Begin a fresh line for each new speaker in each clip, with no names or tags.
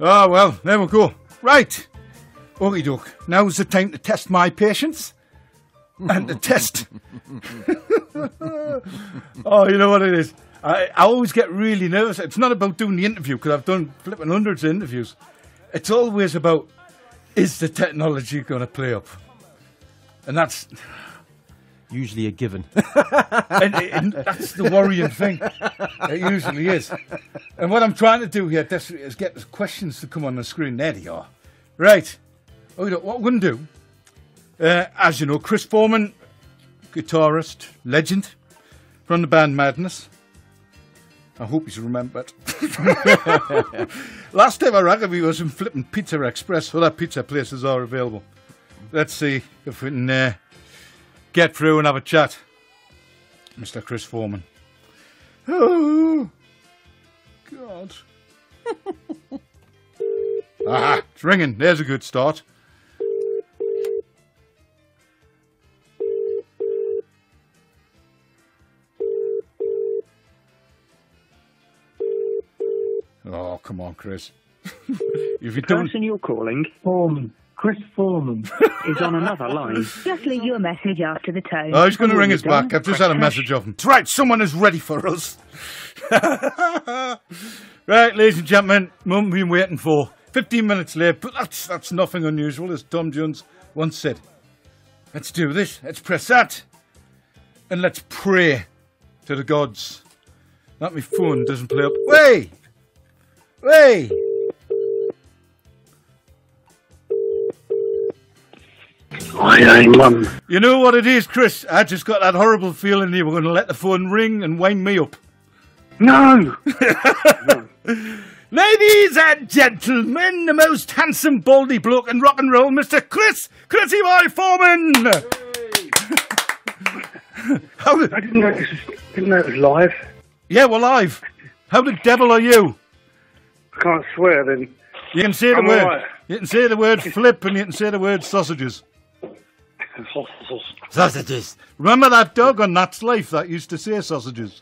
Oh, well, there we go. Right. Okie doke. Now's the time to test my patience. And to test... Oh, you know what it is? I always get really nervous. It's not about doing the interview, because I've done flipping hundreds of interviews. It's always about, is the technology going to play up? And that's...
Usually a given.
and that's the worrying thing. It usually is. And what I'm trying to do here is get the questions to come on the screen. There they are. Right. What we're going to do, as you know, Chris Foreman, guitarist, legend, from the band Madness. I hope he's remembered. Last time I rang him, he was in flipping Pizza Express. Other pizza places are available. Let's see if we can get through and have a chat. Mr. Chris Foreman. Oh, God. Ah, it's ringing. There's a good start. Oh, come on, Chris. If you
The person you're calling, Foreman, Chris Foreman, is on another line.
Just leave you a message after the tone.
Oh, he's going to ring us back. I've just had a message of him. That's right, someone is ready for us. Right, ladies and gentlemen, moment we've been waiting for. 15 minutes late, but that's nothing unusual, as Tom Jones once said. Let's do this. Let's press that. And let's pray to the gods that my phone doesn't play up. Hey! Hey!
Mum.
You know what it is, Chris? I just got that horrible feeling you were going to let the phone ring and wind me up.
No!
Ladies and gentlemen, the most handsome baldy bloke in rock and roll, Mr. Chrissy Boy Foreman!
I didn't know it was live.
Yeah, we're live. How the devil are you?
I can't swear then.
You can say the
I'm
word.
alright.
You can say the word flip and you can say the word sausages. Sausages. Remember that dog on Nat's Life that used to say sausages?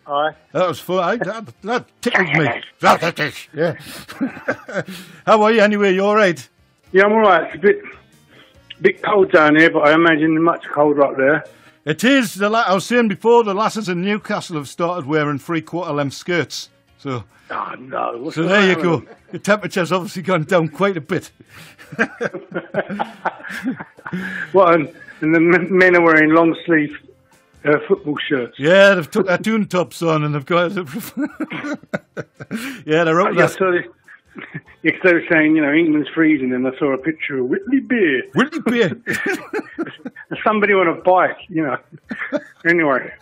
Aye.
That was fun. That tickled me. Sausages. Yeah. How are you anyway? You all right?
Yeah, I'm alright. It's a bit cold down here, but I imagine much colder up there.
It is. I was saying before, the lasses in Newcastle have started wearing 3/4 length skirts. So,
Oh, no.
so there you go. The temperature's obviously gone down quite a bit.
What, and the men are wearing long sleeve football shirts.
Yeah, they've took their tune tops on and they've got... Yeah, they're out
Yeah,
there.
so they were saying, England's freezing, and I saw a picture of Whitley Beer.
Whitley Beer.
And somebody on a bike, Anyway,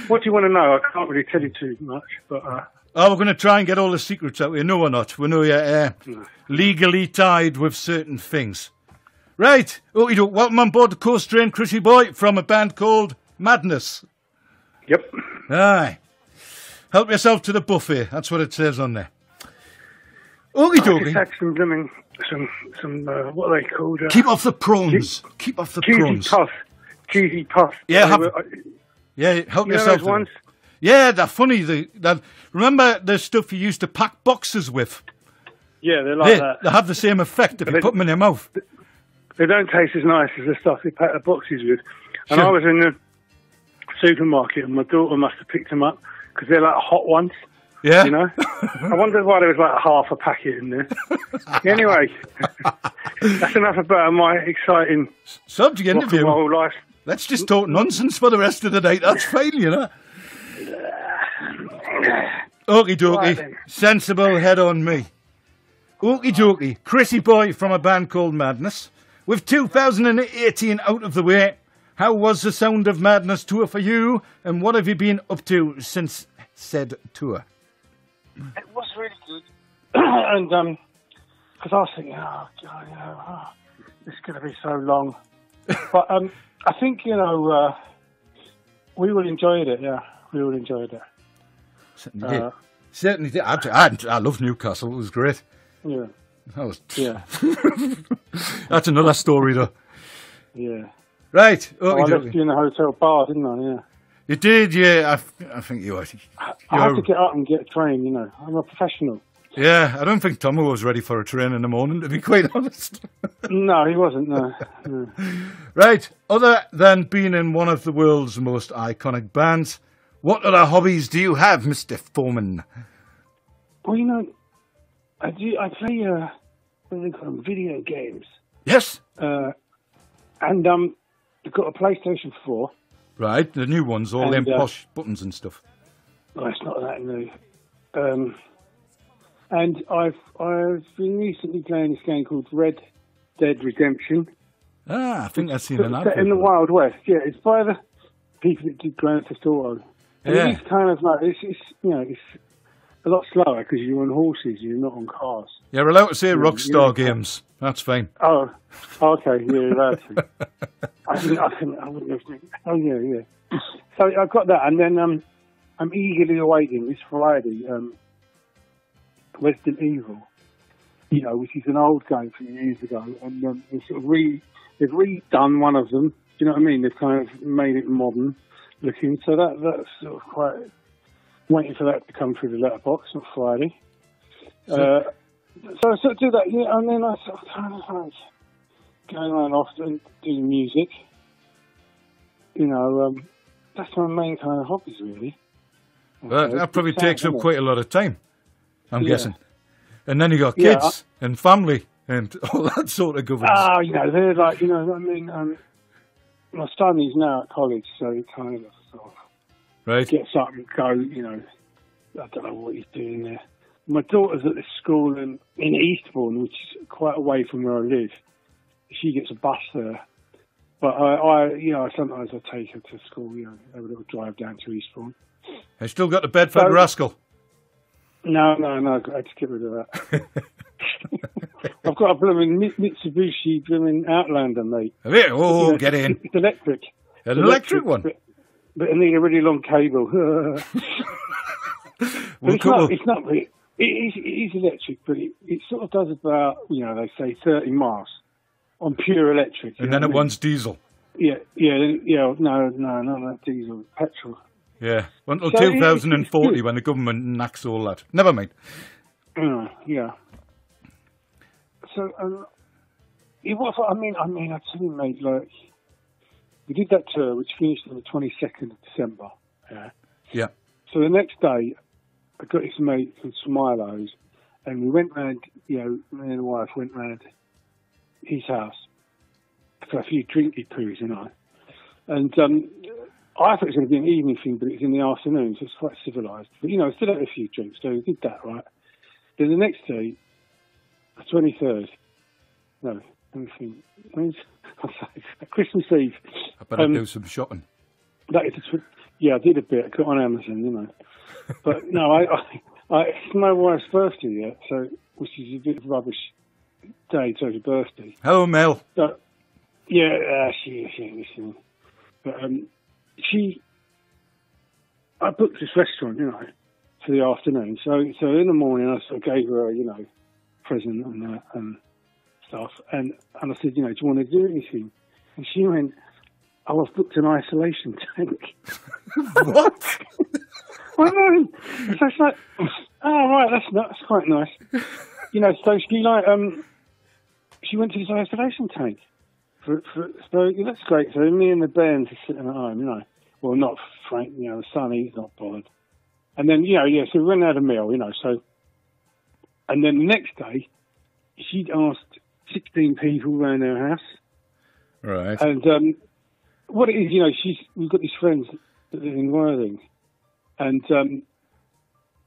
what do you want to know? I can't really tell you too much, but...
Oh, we're going to try and get all the secrets out here. No, we're not. We know you're legally tied with certain things. Right. Okay, welcome on board the Koast train, Chrissy Boy, from a band called Madness.
Yep.
Aye. Help yourself to the buffet. That's what it says on there. Okie
I just
dokie.
had some blooming, some what are they called?
Keep off the prawns. Keep off the prawns.
Cheesy puff.
Yeah, help
You know
yourself.
those ones?
Yeah, they're funny. Remember the stuff you used to pack boxes with?
Yeah, they're like that.
They have the same effect if you put them in your mouth.
They don't taste as nice as the stuff they pack the boxes with. And
Sure.
I was in the supermarket and my daughter must have picked them up because they're like hot ones.
Yeah.
I wondered why there was like half a packet in there. Anyway, that's enough about my exciting
Subject
rock and
interview.
roll life.
Let's just talk nonsense for the rest of the night. That's fine, Okie dokie.
Right then.
Sensible head on me. Okie dokie. Chrissy Boy from a band called Madness. With 2018 out of the way, how was the Sound of Madness tour for you? And what have you been up to since said tour?
It was really good. And, because I was thinking, oh, God, this is going to be so long. But I think, we all enjoyed it, yeah. We all enjoyed it.
Certainly did. Certainly did. I love Newcastle. It was great.
Yeah.
That was...
Yeah.
That's another story, though.
Yeah.
Right.
I left you in the hotel bar, didn't I? Yeah.
You did, yeah. I think you were.
I had to get up and get a train, I'm a professional.
Yeah, I don't think Tomo was ready for a train in the morning, to be quite honest.
No, he wasn't, no.
Right, other than being in one of the world's most iconic bands, what other hobbies do you have, Mr. Foreman?
Well, you know, I play, what do they call them, video games.
Yes.
And I've got a PlayStation 4.
Right, the new ones, all them
And,
posh buttons and stuff.
Well, it's not that new. And I've been recently playing this game called Red Dead Redemption.
Ah, I think I've seen an
Set
advert.
in the Wild West. Yeah, it's by the people that did Grand Theft Auto. And
Yeah.
It's kind of like it's a lot slower because you're on horses, you're not on cars.
You're allowed to say Rockstar
yeah.
Games. That's fine.
Oh, okay, yeah, that's it. I wouldn't have. Oh yeah. So I've got that, and then I'm eagerly awaiting this Friday. Resident Evil, which is an old game from years ago, and they've sort of they've redone one of them. Do you know what I mean? They've kind of made it modern looking. So that's sort of quite waiting for that to come through the letterbox on Friday. So I sort of do that, yeah, and then I sort of kind of like going around often doing music. That's my main kind of hobbies, really.
Well, that probably takes up
isn't it?
quite a lot of time, I'm
Yeah.
guessing. And then you got
Yeah,
kids and family and all that sort of governance.
They're like, my son is now at college, so he kind of sort of
Right.
gets up and go, I don't know what he's doing there. My daughter's at this school in Eastbourne, which is quite away from where I live. She gets a bus there. But sometimes I take her to school, have a little drive down to Eastbourne.
I still got the Bedford Rascal.
No, I had to get rid of that. I've got a blooming Mitsubishi blooming Outlander, mate.
Oh, get in.
It's electric.
An electric one.
But I need a really long cable. But it's not really. It is electric, but it sort of does about, they say 30 miles on pure electric.
And then it wants diesel.
Yeah, no, not diesel, petrol.
Yeah, until
So
2040 when the government knacks all that. Never mind.
Yeah. So, it was. I tell you, mate. Like, we did that tour, which finished on the 22nd of December. Yeah.
Yeah.
So the next day, I got this mate from Smilo's, and we went round. Me and the wife went round his house for a few drinky poos, and I thought it was going to be an evening thing, but it was in the afternoon, so it's quite civilised. But, still had a few drinks, so we did that, right? Then the next day, the 23rd, no, anything, Christmas Eve.
I better do some shopping.
That is, I did a bit. I got on Amazon, But no, it's my wife's birthday yet, so which is a bit of a rubbish day to her birthday.
Hello, Mel.
So, yeah, she ain't listening. But I booked this restaurant, for the afternoon. So in the morning, I sort of gave her a, present and stuff. And I said, do you want to do anything? And she went, oh, I've booked an isolation tank.
What?
I know. So it's like, oh, right, that's quite nice. So she went to this isolation tank. So that's great. So me and the band are sitting at home, Well, not Frank, the son, he's not bothered. And then, so we went out a meal, so. And then the next day, she'd asked 16 people around her house.
Right.
And what it is, we've got these friends that live in Worthing. And,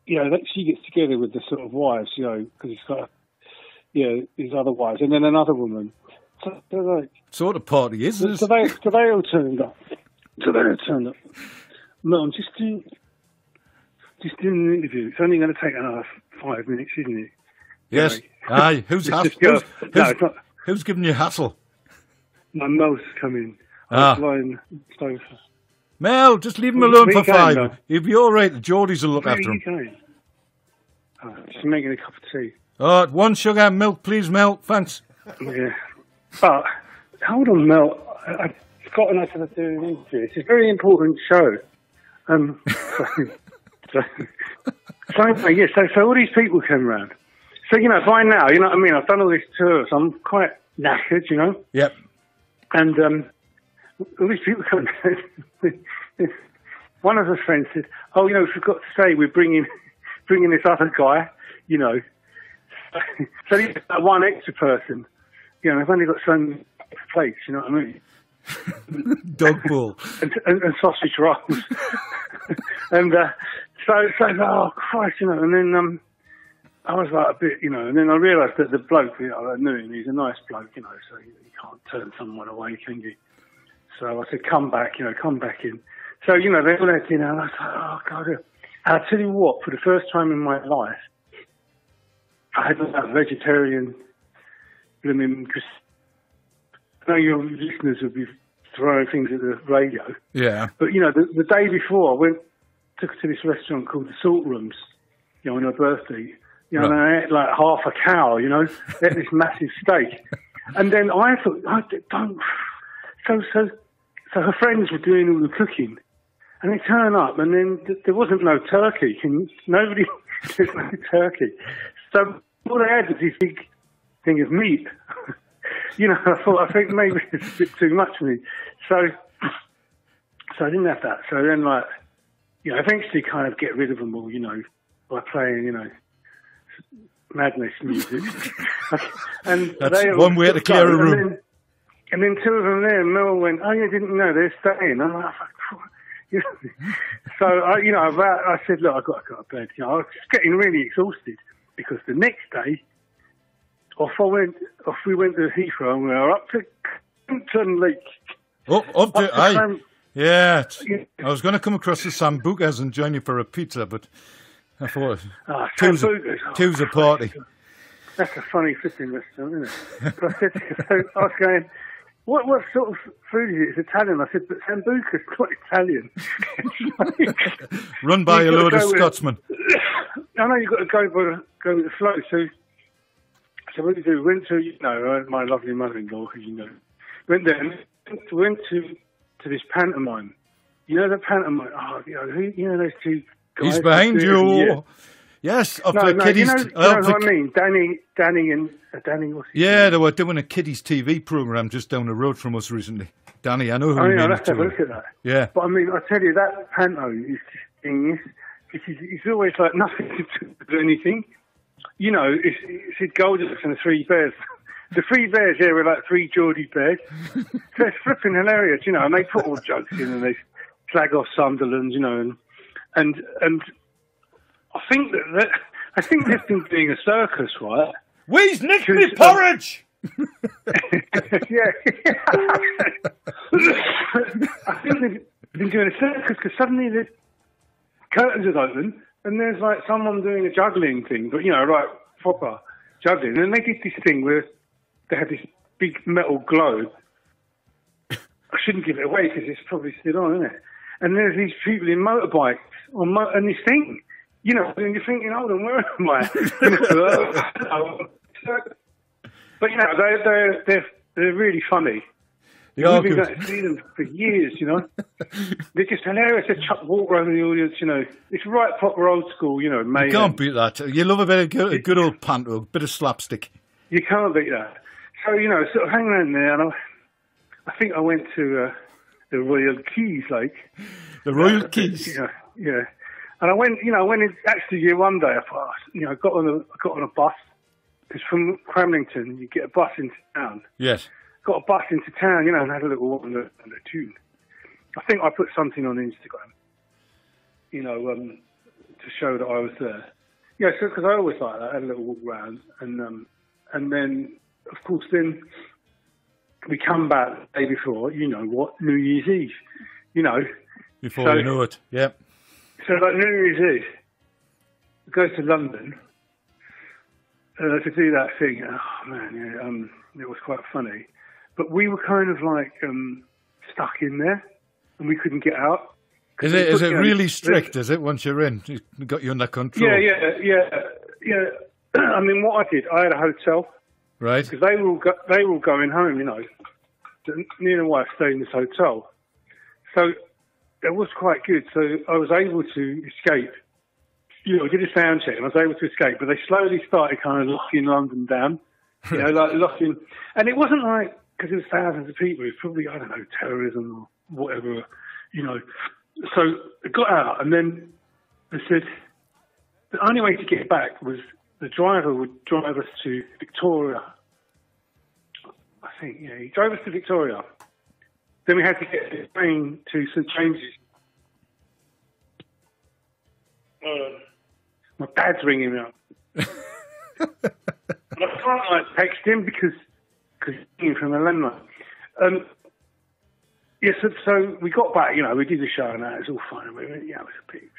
she gets together with the sort of wives, because it's got, these other wives. And then another woman. So they're like,
sort of party is this?
So they all turned up. No, I'm just doing an interview. It's only going to take another 5 minutes, isn't it?
Yes. Aye. Who's giving you hassle?
My Mel's coming. Sofa.
Mel, just leave him alone for 5.
Mel?
He'll be all right. The Geordies will look
Where
after
are
him.
you going? Oh, just making a cup of tea.
Oh, 1 sugar and milk, please, Mel. Thanks.
Yeah. But, hold on, Mel. I've forgotten I said to do an interview. It's a very important show. So all these people came around. So, by now, you know what I mean? I've done all this tour, so I'm quite knackered,
Yep.
And all these people come down. One of the friends said, "Oh, we forgot to say we're bringing this other guy, So he's got one extra person. They've only got so many plates, you know what I mean?
Dog bowl.
and sausage rolls. And so, oh, Christ, and then I was like a bit, and then I realised that the bloke, I knew him, he's a nice bloke, so you can't turn someone away, can you? So I said, come back in. So, they all had dinner, and I was like, oh, God. I'll tell you what, for the first time in my life, I had that vegetarian blooming. I know your listeners will be throwing things at the radio.
Yeah.
But, the day before, I took her to this restaurant called the Salt Rooms, on her birthday. And I ate like half a cow, ate this massive steak. And then I thought, don't. So her friends were doing all the cooking. And they turn up, and then there wasn't no turkey. There's no turkey. So all they had was this big thing of meat. I think maybe it's a bit too much for me. So I didn't have that. So then, eventually kind of get rid of them all, by playing, madness music. And
that's one way to clear a room.
And then two of them there, Mel went, "Oh, you didn't know they're staying." I'm like, so I said, "Look, I've got to go to bed." I was just getting really exhausted because the next day, off we went to Heathrow, and we were up to Clinton Lake.
Oh, up to yeah. I was going to come across the Sambucas and join you for a pizza, but I thought two's a party.
That's a funny flipping restaurant, isn't it? But I was going, what sort of food is it? It's Italian. I said, but Sambuca's not Italian.
Run by a load of Scotsmen.
I know you've got to go with the flow. So what did we do? We went to, my lovely mother-in-law, who went there and went to this pantomime. The pantomime? Oh, those two guys.
He's behind you. Yeah. Yes, of the kiddies.
You know what I mean? Danny and Danny.
Yeah, they were doing a kiddies TV program just down the road from us recently. Danny, I know who you mean.
Let's have a look at that.
Yeah.
But I mean, I tell you, that panto is just genius. It's always like nothing to do with anything. It's Goldilocks and the Three Bears. The Three Bears here were like three Geordie bears. So it's flipping hilarious, and they put all jokes in and they slag off Sunderland, and I think I think they've been doing a circus, right?
We's nicked me porridge!
Yeah. I think they've been doing a circus because suddenly the curtains are open and there's like someone doing a juggling thing, but proper juggling. And they did this thing where they had this big metal globe. I shouldn't give it away because it's probably still on, isn't it? And there's these people in motorbikes and this thing. And you're thinking, hold on, where am I? But they're really funny. We've been going to see them for years, They're just hilarious. They walk around the audience, It's right proper old school, mayhem.
You can't beat that. You love a bit of good old panto, a bit of slapstick.
You can't beat that. So, sort of hanging around there, and I think I went to the Royal Keys,
The Royal Keys?
Yeah. And I went in actually one day. I got on a bus because from Cramlington you get a bus into town.
Yes.
Got a bus into town, and had a little walk on the tune. I think I put something on Instagram, to show that I was there. Yeah, so because I always like that. I had a little walk around, and then of course we come back the day before. New Year's Eve.
Before you know it. Yep.
So like New Year's Eve, we go to London to do that thing. Oh man, it was quite funny. But we were kind of like stuck in there, and we couldn't get out.
Is it really strict? Is it once you're in, you got you under control?
Yeah. I mean, what I did, I had a hotel,
right?
Because they were all going home. Me and my wife stayed in this hotel, so. It was quite good, so I was able to escape did a sound check and I was able to escape, but they slowly started kind of locking London down, like locking, and it wasn't like, because there was thousands of people, it was probably, I don't know, terrorism or whatever, So I got out, and then they said the only way to get back was the driver would drive us to Victoria. I think, he drove us to Victoria. Then we had to get the train to St James's. My dad's ringing me up. And I can't text him because he's ringing from a landline. So we got back, we did the show and that, it was all fine. We went, it was a big...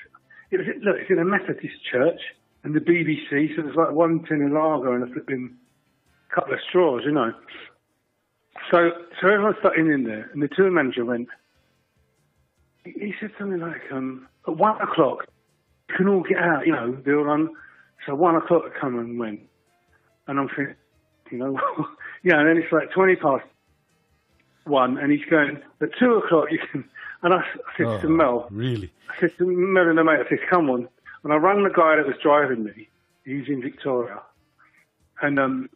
it's in a Methodist church and the BBC, so there's like one tin of lager and a flipping couple of straws, So everyone started in there, and the tour manager went, he said something like, at 1 o'clock, you can all get out, they're all on. So 1 o'clock to come and went. And I'm thinking, and then it's like 20 past 1, and he's going, at 2 o'clock you can, and I said to Mel,
really?
I said to Mel and the mate, I said, come on. And I rang the guy that was driving me, he's in Victoria, and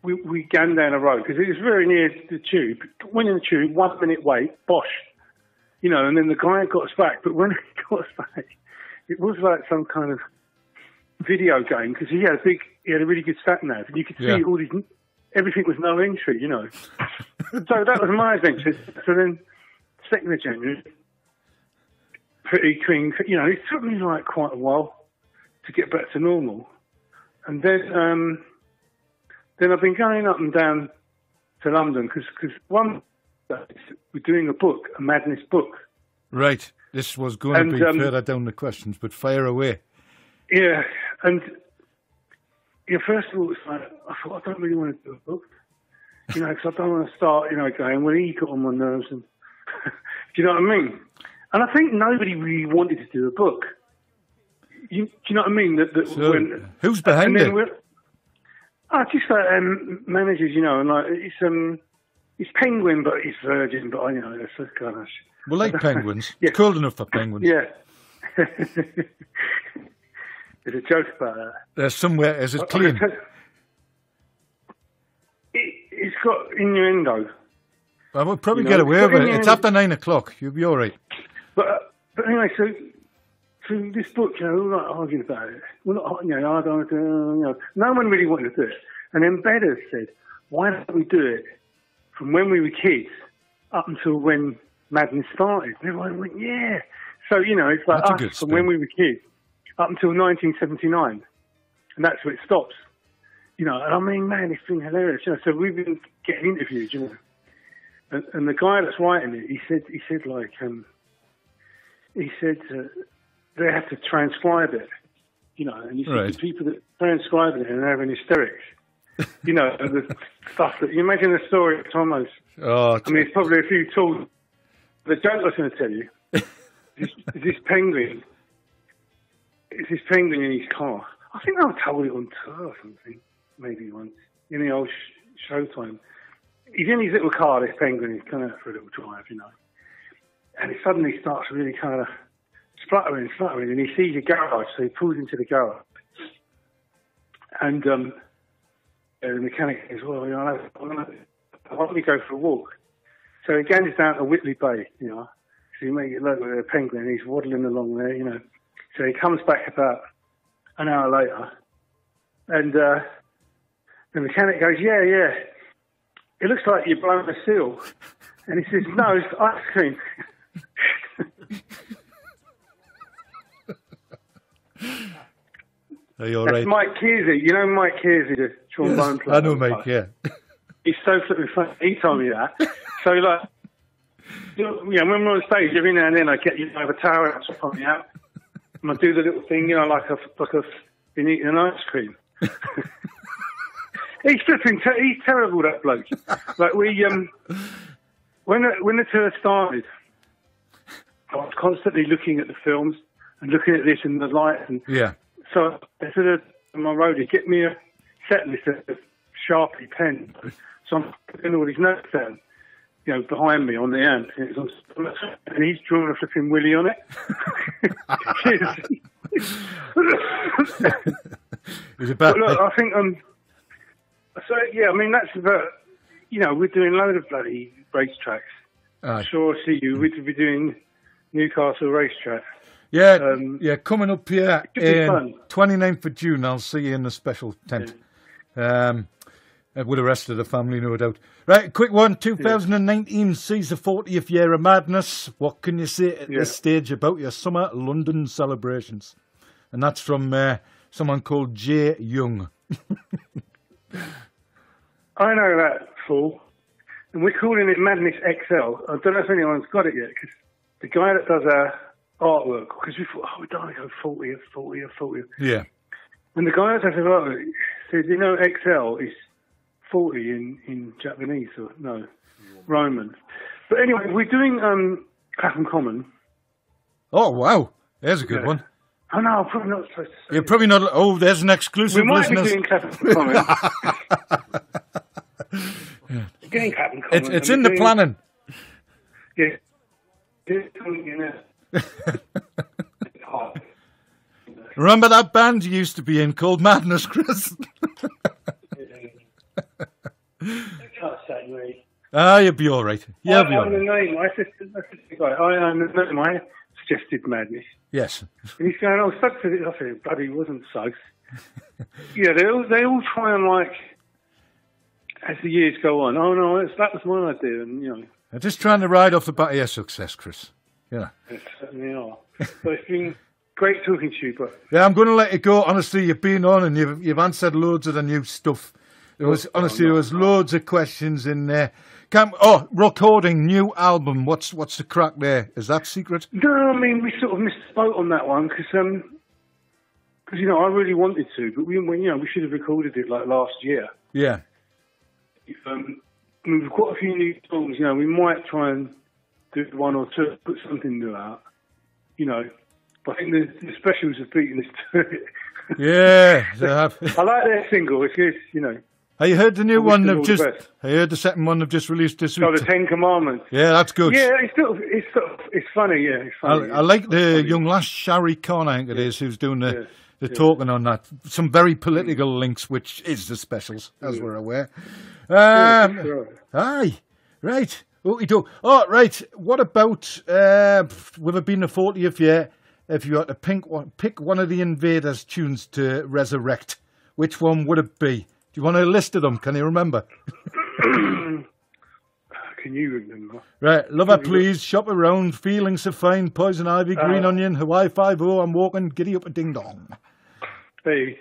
we gone down a road, because it was very near the tube. Went in the tube, 1 minute wait, bosh. And then the guy got us back. But when he got us back, it was like some kind of video game, because he had a really good sat nav, and you could see all these, everything was no entry, So that was my adventure. So then, 2nd of January, pretty clean, it took me like quite a while to get back to normal. And then I've been going up and down to London because one day we're doing a madness book.
Right. This was going to be further down the questions, but fire away.
Yeah, and first of all, it's like, I thought, I don't really want to do a book, because I don't want to start, going, well, he got on my nerves, and do you know what I mean? And I think nobody really wanted to do a book. Do you know what I mean?
Who's behind it?
Just like managers, and like it's penguin, but it's virgin, but it's a kind of.
We like penguins. It's cold enough for penguins.
Yeah. There's a joke about that.
There's somewhere. Is it clean?
It's got innuendo.
I would probably get away with it. It's after 9 o'clock. You'll be all right.
But anyway, so this book, we're not arguing about it. We're not, I don't want to do, no one really wanted to do it. And then Bedders said, why don't we do it from when we were kids up until when Madness started? And everyone went, yeah. So, it's like us from when we were kids up until 1979. And that's where it stops. And I mean, man, it's been hilarious. So we've been getting interviews, And the guy that's writing it, he said they have to transcribe it, and you see the people that transcribe it and are having hysterics, and the stuff that you imagine the story of Thomas. I mean, it's probably a few tools. The joke I was going to tell you is this penguin. It's this penguin in his car. I think I told it on tour or something, maybe once in the old Showtime. He's in his little car, this penguin. He's going out for a little drive, and it suddenly starts really kind of spluttering, and he sees a garage, so he pulls into the garage. And the mechanic says, well, why don't we go for a walk? So he goes down to Whitley Bay, so you make it look like a penguin, and he's waddling along there, So he comes back about an hour later, and the mechanic goes, yeah, it looks like you've blown a seal. And he says, no, it's ice cream.
Are you all right?
That's Mike Kearsey. Mike Kearsey, the trombone player.
I know Mike, yeah.
He's so flipping funny. He told me that. So, when we're on stage, every now and then I get a towel out to pump me out. And I do the little thing, like I've been eating an ice cream. He's terrible, that bloke. Like when the tour started, I was constantly looking at the films and looking at this and the lights, and so I said to my roadie, get me a set list of Sharpie pens. So I'm putting all these notes down, behind me on the amp, and he's drawn a flipping willy on it.
It's about.
But look, I think so yeah, I mean that's about, we're doing a load of bloody racetracks.
Aye.
Sure, I see you. We'd be doing Newcastle racetrack.
Yeah, coming up here
Should be
in
fun.
29th of June. I'll see you in the special tent. With the rest of the family, no doubt. Right, quick one. 2019 sees the 40th year of Madness. What can you say at this stage about your summer London celebrations? And that's from someone called Jay Young.
I know that fool, and we're calling it Madness XL. I don't know if anyone's got it yet, because the guy that does our artwork, because we thought, we don't want to go 40th.
Yeah.
And the guy that does our artwork says, XL is 40 in Japanese, or no, Roman. But anyway, we're doing Clapham Common.
Oh, wow. There's a good one.
Oh, no, I'm probably not supposed to say
You're probably not. Oh, there's an exclusive
We might
listeners.
be doing Clapham Common. We're doing Clapham Common.
It's in the planning.
Yeah.
Remember that band you used to be in called Madness, Chris? You'll be all right. You'll be all right.
I suggested Madness.
Yes.
And he's going, Suggs said it. I said, bloody wasn't Suggs. They all try and as the years go on, oh no, that was my idea, and
I'm just trying to ride off the back of your success, Chris. Yeah.
It certainly are. So it's been great talking to you, but
yeah, I'm going to let you go. Honestly, you've been on and you've answered loads of the new stuff. There was loads of questions in there. Recording new album. What's the crack there? Is that secret?
No, I mean we sort of missed the boat on that one because I really wanted to, but we should have recorded it like last year.
Yeah.
We've got a few new songs. We might try and do one or two, put something new out. But I think the specials have beaten us to it.
Yeah, they have.
I like their single. It's good,
Have you heard the new one
I
heard the second one they've just released this week?
Oh, the 10 Commandments.
Yeah, that's good.
Yeah, it's funny, yeah. It's funny.
I like the young lass, Shari Khan, I think it is, who's doing the talking on that. Some very political links, which is the specials, as we're aware. Aye, right. What we do? Oh, right. What about, with it being the 40th year, if you had to pick one of the Invaders tunes to resurrect, which one would it be? Do you want a list of them? Can you remember?
Can you remember?
Right. Lover, please. Shop around. Feeling so fine. Poison ivy. Green onion. Hawaii 5-0. I'm walking. Giddy up a ding dong.
Hey,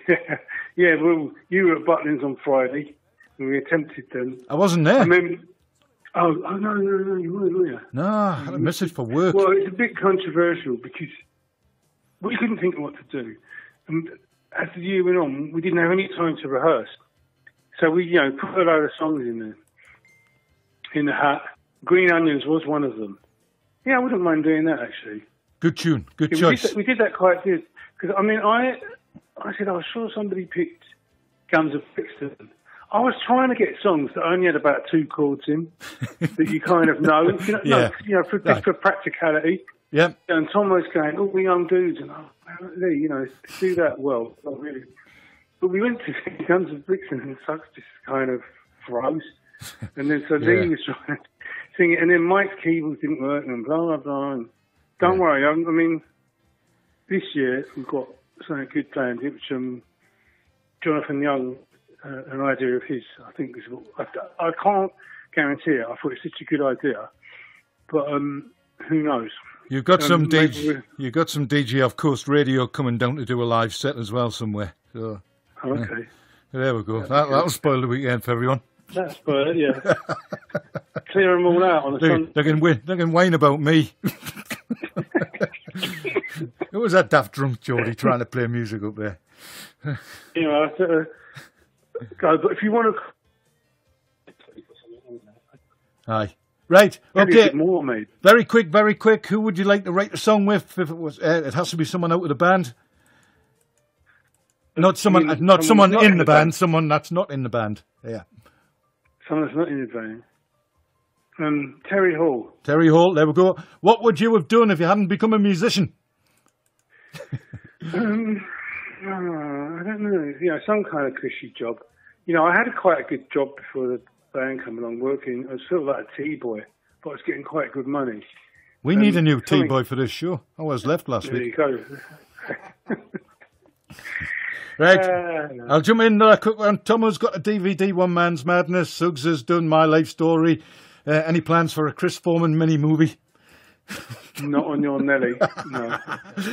yeah. Well, you were at Butlins on Friday, and we attempted them.
I wasn't there.
No, you weren't, were you?
No, I had a message for work.
Well, it's a bit controversial because we couldn't think of what to do, and as the year went on, we didn't have any time to rehearse. So we, put a load of songs in the hat. Green Onions was one of them. Yeah, I wouldn't mind doing that, actually.
Good tune. Good choice.
We did that quite good. Because, I said, I was sure somebody picked Guns of Brixton. I was trying to get songs that only had about 2 chords in, that you kind of know. For practicality.
Yep.
And Tom was going, we young dudes. And do that well. Not really. But we went to Guns of Brixton and Suggs just kind of froze. And then Lee was trying to sing it. And then Mike's keyboard didn't work and blah, blah, blah. And don't worry. I mean, this year we've got something good planned, which Jonathan Young, an idea of his, I think is I can't guarantee it. I thought it's such a good idea. But who knows?
You've got some DJ off Koast Radio coming down to do a live set as well somewhere. So.
Okay.
There we go. That'll spoil the weekend for everyone.
That's spoil it, yeah. Clear them all out on the sun.
They can whine about me. Who was that daft drunk Geordie trying to play music up there?
Go, but if you want to...
Aye. Right, okay.
More, mate.
Very quick. Who would you like to write the song with? If it was, it has to be someone out of the band. Not someone in the band. Someone that's not in the band. Yeah.
Someone that's not in the band. Terry Hall.
Terry Hall. There we go. What would you have done if you hadn't become a musician?
I don't know. Some kind of cushy job. I had quite a good job before the band came along, working. I was sort of like a T-boy, but I was getting quite good money.
We need a new T-boy for this show. I was left last week.
There you go.
Right,
No.
I'll jump in there quick one. Tomo's got a DVD, One Man's Madness. Suggs has done My Life Story. Any plans for a Chris Foreman mini-movie?
Not on your Nelly, no.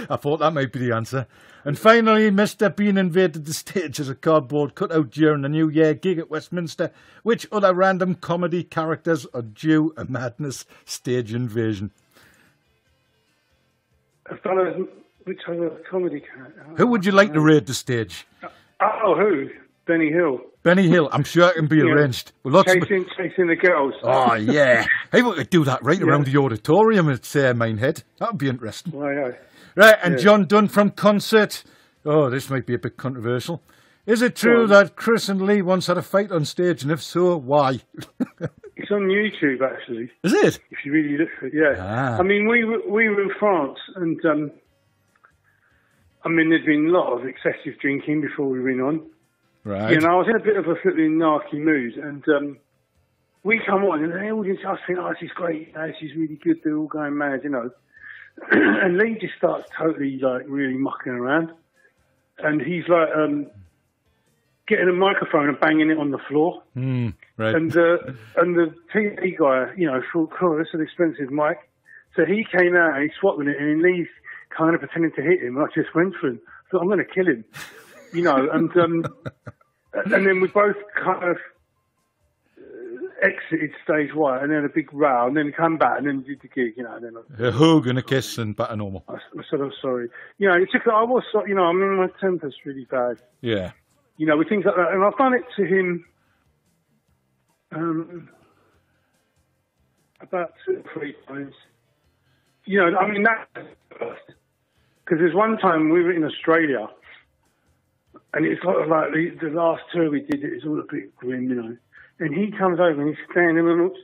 I thought that might be the answer. And finally, Mr. Bean invaded the stage as a cardboard cutout during the New Year gig at Westminster. Which other random comedy characters are due a madness stage invasion?
Which other comedy character?
Who would you like to raid the stage?
Oh, who? Benny Hill.
Benny Hill. I'm sure it can be arranged. Well, lots
chasing the girls.
Oh, yeah. Hey, we could do that right around the auditorium at Minehead. That would be interesting.
Well, yeah.
Right, and John Dunn from Concert. Oh, this might be a bit controversial. Is it true that Chris and Lee once had a fight on stage, and if so, why?
It's on YouTube, actually.
Is it?
If you really look for it, yeah.
Ah.
I mean, we were in France, and there'd been a lot of excessive drinking before we went on.
Right.
I was in a bit of a flipping narky mood, and we come on, and the audience I think, this is great, this is really good, they're all going mad, And Lee just starts totally, really mucking around. And he's, getting a microphone and banging it on the floor.
Right.
And the TV guy, thought, that's an expensive mic. So he came out and he's swapping it, and Lee's kind of pretending to hit him. I just went for him. So I'm going to kill him, and then we both kind of exited stage one, and then a big row, and then come back, and then did the gig, And then
a hug and a kiss and back to normal.
I said, I'm sorry. It took. I was, my temper's really bad.
Yeah.
With things like that, and I've done it to him. About 2 or 3 times. That's because there's one time we were in Australia, and it's like the last tour we did, it was all a bit grim, And he comes over and he's standing and looks,